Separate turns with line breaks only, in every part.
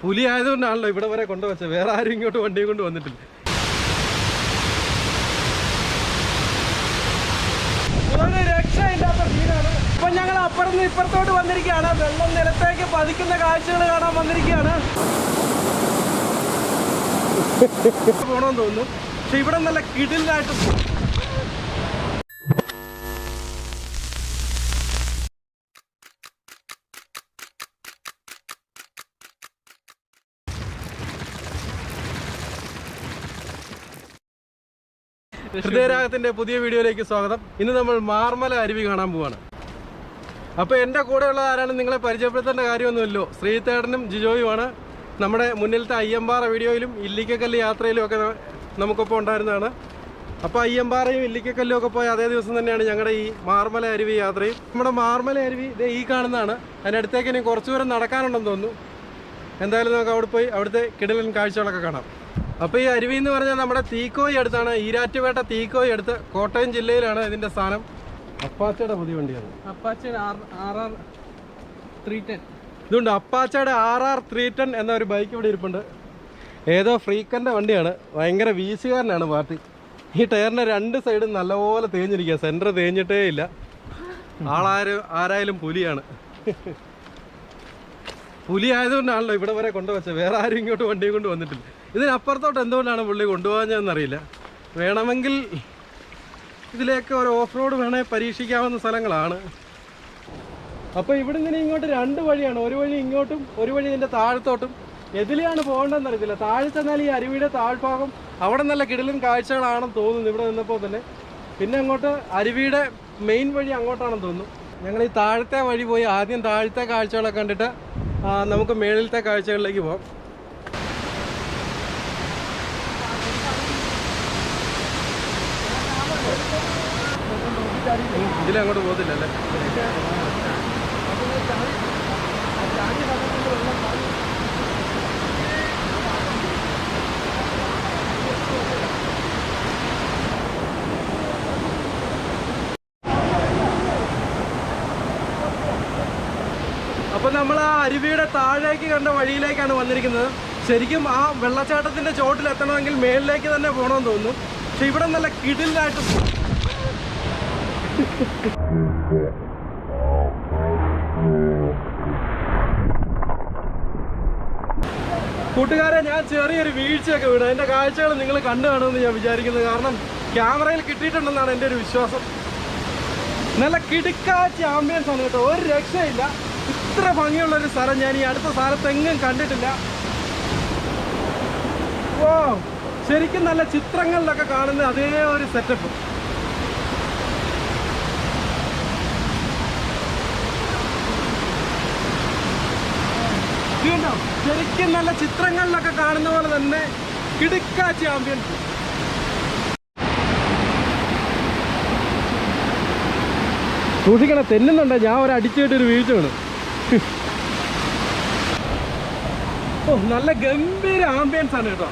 പുലി ആയതുകൊണ്ടാണല്ലോ ഇവിടെ വരെ കൊണ്ടുവച്ചത്. വേറെ ആരും ഇങ്ങോട്ട് വണ്ടിയും കൊണ്ട് വന്നിട്ടില്ല. ഒരു രക്ഷയില്ലാത്ത സീനാണ്. ഇപ്പൊ ഞങ്ങൾ അപ്പുറത്ത് ഇപ്പുറത്തോട്ട് വന്നിരിക്കുകയാണ്. വെള്ളം നിലത്തേക്ക് പതിക്കുന്ന കാഴ്ചകൾ കാണാൻ വന്നിരിക്കുകയാണ്. പോണമെന്ന് തോന്നുന്നു. പക്ഷെ ഇവിടെ നല്ല കിടിലായിട്ട് ഹൃദയരാഗത്തിന്റെ പുതിയ വീഡിയോയിലേക്ക് സ്വാഗതം. ഇന്ന് നമ്മൾ മാർമല അരുവി കാണാൻ പോവാണ്. അപ്പോൾ എൻ്റെ കൂടെയുള്ള ആരാണ് നിങ്ങളെ പരിചയപ്പെടുത്തേണ്ട കാര്യമൊന്നുമില്ലോ. ശ്രീതേടനും ജിജോയുമാണ്. നമ്മുടെ മുന്നിലത്തെ അയ്യമ്പാറ വീഡിയോയിലും ഇല്ലിക്കക്കല്ല് യാത്രയിലും ഒക്കെ നമുക്കൊപ്പം ഉണ്ടായിരുന്നതാണ്. അപ്പോൾ അയ്യമ്പാറയും ഇല്ലിക്കക്കല്ലും ഒക്കെ പോയ അതേ ദിവസം തന്നെയാണ് ഞങ്ങളുടെ ഈ മാർമല അരുവി യാത്രയും. നമ്മുടെ മാർമല അരുവി ഇതേ ഈ കാണുന്നതാണ്. അതിനടുത്തേക്ക് ഇനി കുറച്ച് ദൂരം നടക്കാനുണ്ടെന്ന് തോന്നുന്നു. എന്തായാലും നമുക്ക് അവിടെ പോയി അവിടുത്തെ കിടിലൻ കാഴ്ചകളൊക്കെ കാണാം. അപ്പോൾ ഈ അരുവി എന്ന് പറഞ്ഞാൽ നമ്മുടെ തീക്കോയി അടുത്താണ്. ഈരാറ്റുപേട്ട തീക്കോയി അടുത്ത് കോട്ടയം ജില്ലയിലാണ് ഇതിൻ്റെ സ്ഥാനം. അപ്പാച്ചയുടെ പുതിയ വണ്ടിയാണ്.
അപ്പാച്ചയുടെ RR 310.
ഇതുണ്ട് അപ്പാച്ചയുടെ RR 310 എന്ന ഒരു ബൈക്ക് ഇവിടെ ഇരിപ്പുണ്ട്. ഏതോ ഫ്രീക്കൻ്റെ വണ്ടിയാണ്. ഭയങ്കര വീശുകാരനാണ് പാർട്ടി. ഈ ടയറിൻ്റെ രണ്ട് സൈഡും നല്ലപോലെ തേഞ്ഞിരിക്കുക. സെൻറ്റർ തേഞ്ഞിട്ടേ ഇല്ല. ആരായാലും പുലിയാണ്. പുലി ആയതുകൊണ്ടാണല്ലോ ഇവിടെ വരെ കൊണ്ടുവച്ചത്. വേറെ ആരും ഇങ്ങോട്ട് വണ്ടിയും കൊണ്ട് വന്നിട്ടില്ല. ഇതിനപ്പുറത്തോട്ട് എന്തുകൊണ്ടാണ് പുള്ളി കൊണ്ടുപോകാഞ്ഞതെന്നറിയില്ല. വേണമെങ്കിൽ ഇതിലേക്ക് ഒരു ഓഫ് റോഡ് വേണമെങ്കിൽ പരീക്ഷിക്കാവുന്ന സ്ഥലങ്ങളാണ്. അപ്പോൾ ഇവിടെ നിന്ന് ഇങ്ങോട്ട് രണ്ട് വഴിയാണ്. ഒരു വഴി ഇങ്ങോട്ടും ഒരു വഴി ഇതിൻ്റെ താഴത്തോട്ടും. എതിലെയാണ് പോകേണ്ടതെന്ന് അറിയത്തില്ല. താഴെ ചെന്നാൽ ഈ അരുവിയുടെ താഴ്ഭാഗം അവിടെ നല്ല കിടിലൻ കാഴ്ചകളാണെന്ന് തോന്നുന്നു ഇവിടെ നിന്നപ്പോൾ തന്നെ. പിന്നെ അങ്ങോട്ട് അരുവിയുടെ മെയിൻ വഴി അങ്ങോട്ടാണെന്ന് തോന്നുന്നു. ഞങ്ങൾ ഈ താഴത്തെ വഴി പോയി ആദ്യം താഴത്തെ കാഴ്ചകളൊക്കെ കണ്ടിട്ട് നമുക്ക് മേളിലത്തെ കാഴ്ചകളിലേക്ക് പോകാം. ഇതിലങ്ങോട്ട് പോകത്തില്ലല്ലേ? അപ്പോൾ നമ്മൾ ആ അരുവിയുടെ താഴേക്ക് കണ്ട വഴിയിലേക്കാണ് വന്നിരിക്കുന്നത്. ശരിക്കും ആ വെള്ളച്ചാട്ടത്തിൻ്റെ ചോട്ടിലെത്തണമെങ്കിൽ മേളിലേക്ക് തന്നെ പോകണമെന്ന് തോന്നുന്നു. പക്ഷെ ഇവിടെ നല്ല കിടിലായിട്ട് കൂട്ടുകാരെ, ഞാൻ ചെറിയൊരു വീഴ്ചയൊക്കെ വീണു. അതിൻ്റെ കാഴ്ചകൾ നിങ്ങൾ കണ്ടു കാണുമെന്ന് ഞാൻ വിചാരിക്കുന്നത്. കാരണം ക്യാമറയിൽ കിട്ടിയിട്ടുണ്ടെന്നാണ് എൻ്റെ ഒരു വിശ്വാസം. നല്ല കിടുക്കാച്ചി ആംബിയൻസ് ആണ് കേട്ടോ. ഒരു രക്ഷയില്ല. ഇത്ര ഭംഗിയുള്ളൊരു സ്ഥലം ഞാൻ ഈ അടുത്ത സ്ഥലത്തെങ്ങും കണ്ടിട്ടില്ല. ഓ, ശരിക്കും നല്ല ചിത്രങ്ങളിലൊക്കെ കാണുന്ന അതേ ഒരു സെറ്റപ്പ്. ഇതുണ്ടോ? ശരിക്കും നല്ല ചിത്രങ്ങളിലൊക്കെ കാണുന്ന പോലെ തന്നെ കിടുക്കാച്ചി ആംബിയൻസ്. സൂക്ഷിക്കണം, തെന്നുന്നുണ്ട്. ഞാൻ ഒരു അടിച്ചിട്ടൊരു വീഴ്ച വീണു. ഓ, നല്ല ഗംഭീര ആംബിയൻസ് ആണ് കേട്ടോ.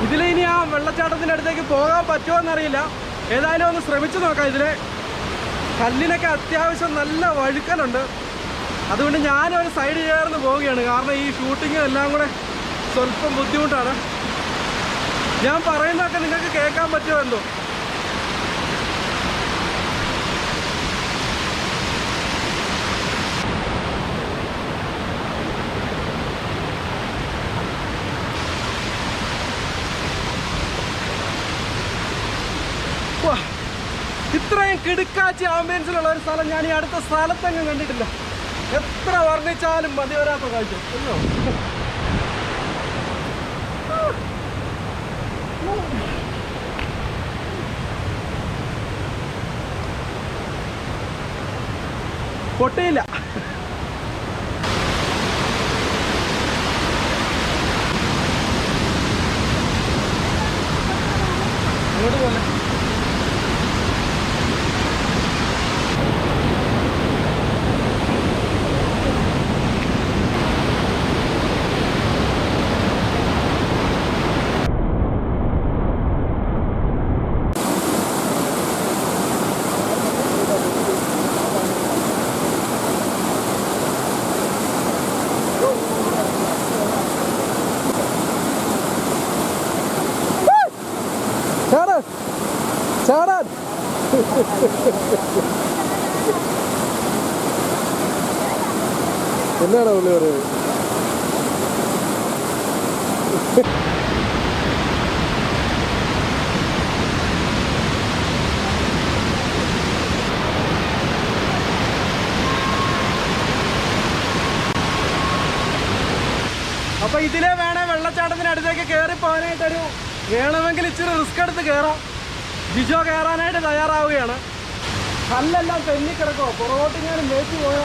ഇതിലിനി ആ വെള്ളച്ചാട്ടത്തിൻ്റെ അടുത്തേക്ക് പോകാൻ പറ്റുമോ എന്നറിയില്ല. ഏതായാലും ഒന്ന് ശ്രമിച്ചു നോക്കാം. ഇതിലെ കല്ലിനൊക്കെ അത്യാവശ്യം നല്ല വഴുക്കലുണ്ട്. അതുകൊണ്ട് ഞാനൊരു സൈഡ് ചേർന്ന് പോവുകയാണ്. കാരണം ഈ ഷൂട്ടിങ്ങും എല്ലാം കൂടെ സ്വല്പം ബുദ്ധിമുട്ടാണ്. ഞാൻ പറയുന്നതൊക്കെ നിങ്ങൾക്ക് കേൾക്കാൻ പറ്റുമോ എന്തോ. ഇത്രയും കിടുക്കാച്ചി ആംബിയൻസിലുള്ള ഒരു സ്ഥലം ഞാൻ ഈ അടുത്ത സ്ഥലത്തെങ്ങും കണ്ടിട്ടില്ല. എത്ര വർണ്ണിച്ചാലും മതി വരാത്ത കാഴ്ച അല്ലോ. പൊട്ടിയില്ല. അങ്ങോട്ട് പോലെ എന്നാണ് പുള്ളി പറയുന്നത്? അപ്പൊ ഇതിലെ വേണേ വെള്ളച്ചാട്ടത്തിന് അടുത്തേക്ക് കയറി പോകാനായിട്ടൊരു വേണമെങ്കിൽ ഇച്ചിരി റിസ്ക് എടുത്ത് കയറാം. ജിജോ കയറാനായിട്ട് തയ്യാറാവുകയാണ്. കല്ലെല്ലാം തെന്നിക്കിടക്കോ, പുറകോട്ടിങ്ങാനും വേച്ച് പോയോ.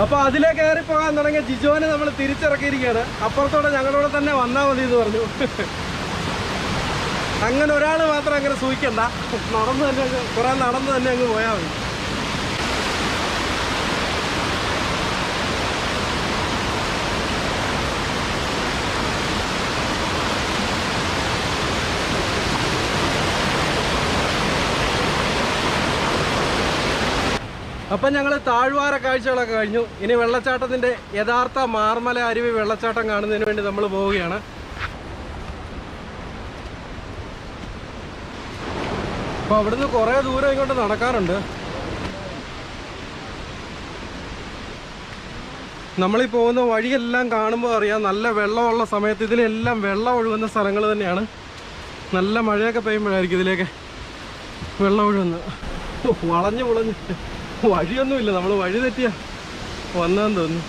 അപ്പൊ അതിലെ കയറി പോകാൻ തുടങ്ങിയ ജിജോനെ നമ്മൾ തിരിച്ചിറക്കിയിരിക്കുകയാണ്. അപ്പുറത്തോടെ ഞങ്ങളോട് തന്നെ വന്നാൽ മതി എന്ന് പറഞ്ഞു. അങ്ങനെ ഒരാൾ മാത്രം അങ്ങനെ സൂഹിക്കണ്ട, നടന്നു തന്നെ കുറെ നടന്നു തന്നെ അങ്ങ് പോയാൽ മതി. അപ്പം ഞങ്ങൾ താഴ്വാര കാഴ്ചകളൊക്കെ കഴിഞ്ഞു. ഇനി വെള്ളച്ചാട്ടത്തിൻ്റെ യഥാർത്ഥ മാർമല അരുവി വെള്ളച്ചാട്ടം കാണുന്നതിന് വേണ്ടി നമ്മൾ പോവുകയാണ്. അപ്പോൾ അവിടുന്ന് കുറേ ദൂരം ഇങ്ങോട്ട് നടക്കാറുണ്ട്. നമ്മളീ പോകുന്ന വഴിയെല്ലാം കാണുമ്പോൾ അറിയാം, നല്ല വെള്ളമുള്ള സമയത്ത് ഇതിലെല്ലാം വെള്ളം ഒഴുകുന്ന സ്ഥലങ്ങൾ തന്നെയാണ്. നല്ല മഴയൊക്കെ പെയ്യുമ്പോഴായിരിക്കും ഇതിലേക്ക് വെള്ളം ഒഴുകുന്നത്. വളഞ്ഞ് വളഞ്ഞ് വഴിയൊന്നുമില്ല, നമ്മൾ വഴി തെറ്റിയാ വന്നാന്ന് തോന്നുന്നു.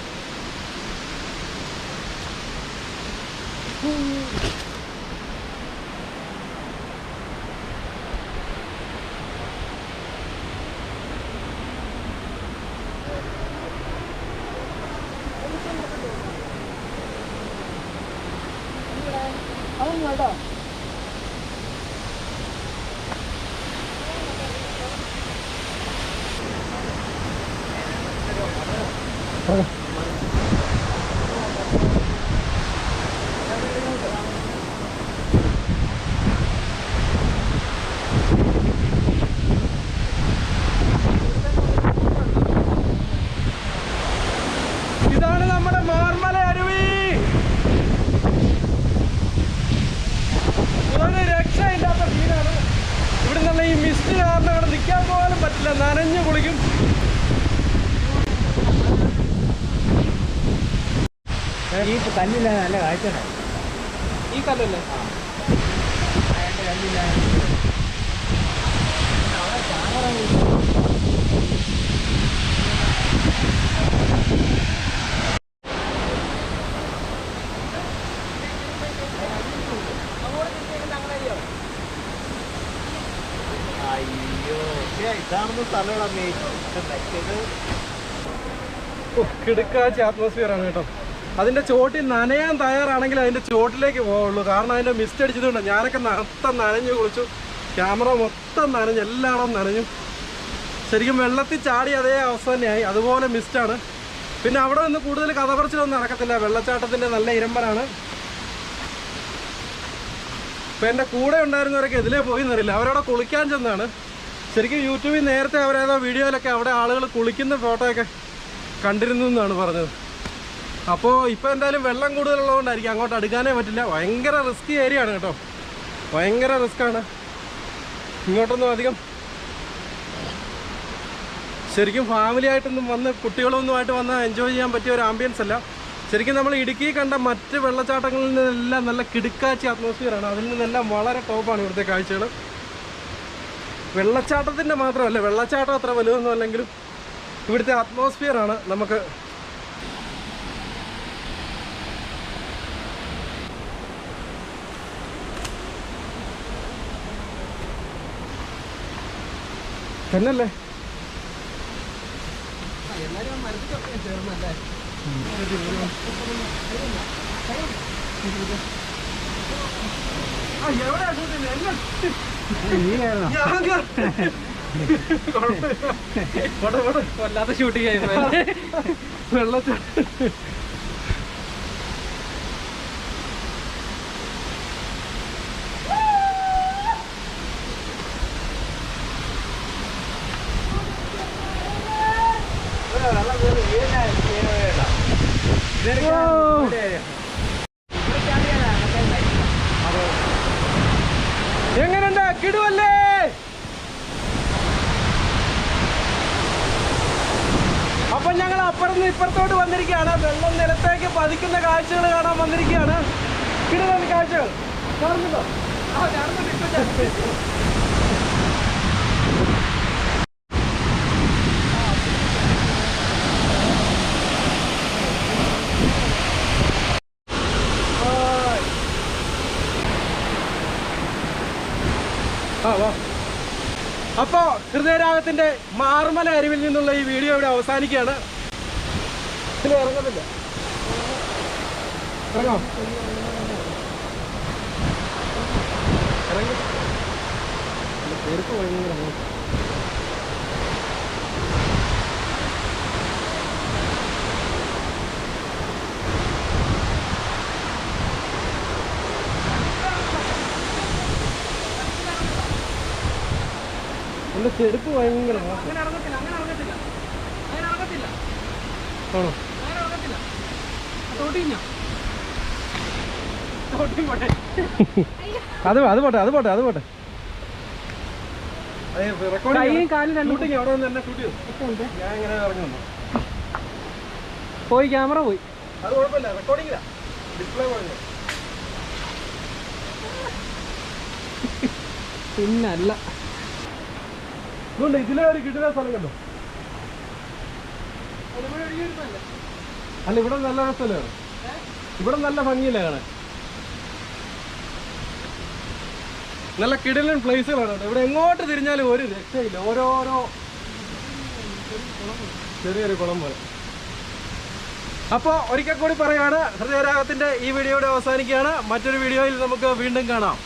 ഇതാണ് നമ്മുടെ മാർമല അരുവി. ഒരു രക്ഷയില്ലാത്ത സീനാണ്. ഇവിടെ നിന്നുള്ള ഈ മിസ്റ്റ് കാരണം ഇവിടെ നിൽക്കാൻ പോകാനും പറ്റില്ല, നനഞ്ഞു കുളിക്കും.
ഈ കല്ലില്ല, നല്ല കാഴ്ച. ഈ കല്ലല്ലേ കല്ലില്ല. ഇതാണെന്ന് സ്ഥലമാണ്.
കിടുക്കാച്ച അറ്റ്മോസ്ഫിയർ ആണ് കേട്ടോ. അതിൻ്റെ ചോട്ടിൽ നനയാൻ തയ്യാറാണെങ്കിൽ അതിൻ്റെ ചോട്ടിലേക്ക് പോവുള്ളൂ. കാരണം അതിൻ്റെ മിസ്റ്റ് അടിച്ചതുകൊണ്ട് ഞാനൊക്കെ മൊത്തം നനഞ്ഞു കുളിച്ചു. ക്യാമറ മൊത്തം നനഞ്ഞു, എല്ലായിടവും നനഞ്ഞു. ശരിക്കും വെള്ളത്തിൽ ചാടി അതേ അവസ്ഥ തന്നെയായി. അതുപോലെ മിസ്റ്റാണ്. പിന്നെ അവിടെ നിന്ന് കൂടുതൽ കഥ പറച്ചിലൊന്നും നടക്കത്തില്ല. വെള്ളച്ചാട്ടത്തിൻ്റെ നല്ല ഇരമ്പലാണ്. ഇപ്പം എൻ്റെ കൂടെ ഉണ്ടായിരുന്നവരൊക്കെ ഇതിലേ പോയി എന്നറിയില്ല, അവരവിടെ കുളിക്കാൻ ചെന്നാണ്. ശരിക്കും യൂട്യൂബിൽ നേരത്തെ അവരേതോ വീഡിയോയിലൊക്കെ അവിടെ ആളുകൾ കുളിക്കുന്ന ഫോട്ടോയൊക്കെ കണ്ടിരുന്നു എന്നാണ് പറഞ്ഞത്. അപ്പോൾ ഇപ്പോൾ എന്തായാലും വെള്ളം കൂടുതലുള്ളതുകൊണ്ടായിരിക്കും അങ്ങോട്ട് അടുക്കാനേ പറ്റില്ല. ഭയങ്കര റിസ്കി ഏരിയ ആണ് കേട്ടോ, ഭയങ്കര റിസ്ക്കാണ്. ഇങ്ങോട്ടൊന്നും അധികം ശരിക്കും ഫാമിലി ആയിട്ടൊന്നും വന്ന് കുട്ടികളൊന്നുമായിട്ട് വന്ന് എൻജോയ് ചെയ്യാൻ പറ്റിയ ഒരു ആംബിയൻസ് അല്ല. ശരിക്കും നമ്മൾ ഇടുക്കി കണ്ട മറ്റ് വെള്ളച്ചാട്ടങ്ങളിൽ നിന്നെല്ലാം നല്ല കിടുക്കാച്ചി അറ്റ്മോസ്ഫിയറാണ്. അതിൽ നിന്നെല്ലാം വളരെ ടോപ്പാണ് ഇവിടുത്തെ കാഴ്ചകൾ. വെള്ളച്ചാട്ടത്തിൻ്റെ മാത്രമല്ല, വെള്ളച്ചാട്ടം അത്ര വലുതൊന്നും അല്ലെങ്കിലും ഇവിടുത്തെ അറ്റ്മോസ്ഫിയറാണ് നമുക്ക് തന്നെയല്ലേ.
എല്ലാവരും മരത്തിലൊക്കെ ചേർന്നല്ലേ. വല്ലാത്ത ഷൂട്ടിംഗ് ആയിരുന്നു.
കിടുവല്ലേ? അപ്പൊ ഞങ്ങൾ അപ്പുറത്ത് ഇപ്പുറത്തോട്ട് വന്നിരിക്കുകയാണ്. വെള്ളം നിലത്തേക്ക് പതിക്കുന്ന കാഴ്ചകൾ കാണാൻ വന്നിരിക്കുകയാണ്. കിടുവൻ കാഴ്ചകൾ കാണുന്നുണ്ടോ? അപ്പോ ഹൃദയരാഗത്തിന്റെ മാർമല അരുവിൽ നിന്നുള്ള ഈ വീഡിയോ ഇവിടെ അവസാനിക്കുകയാണ്. ഇതിൽ ഇറങ്ങുന്നില്ല. ഇറങ്ങാം. ഇറങ്ങി ചെരുപ്പ് ഭയങ്കര എന്റെ ചെരുപ്പ് ഭയങ്കര ആണോ? അത് പോട്ടെ അത് പോട്ടെ അത് പോട്ടെ.
പോയി ക്യാമറ പോയി.
അത് കുഴപ്പമില്ല, റെക്കോർഡിംഗില്ല, ഡിസ്പ്ലേ പോയി.
പിന്നല്ല
അതുകൊണ്ട് ഇതിലെ ഒരു കിട്ടുന്ന സ്ഥലം കണ്ടോ? അല്ല, ഇവിടെ നല്ല സ്ഥലമാണ്. ഇവിടെ നല്ല ഭംഗിയില്ല കാണാൻ. നല്ല കിടിലൻ പ്ലേസുകളാണ്. ഇവിടെ എങ്ങോട്ട് തിരിഞ്ഞാലും ഒരു രക്ഷയില്ല. ഓരോരോ ചെറിയൊരു കുളം പോലെ. അപ്പോൾ ഒരിക്കൽ കൂടി പറയാണ്, ഹൃദയരാഗത്തിന്റെ ഈ വീഡിയോയുടെ അവസാനിക്കുകയാണ്. മറ്റൊരു വീഡിയോയിൽ നമുക്ക് വീണ്ടും കാണാം.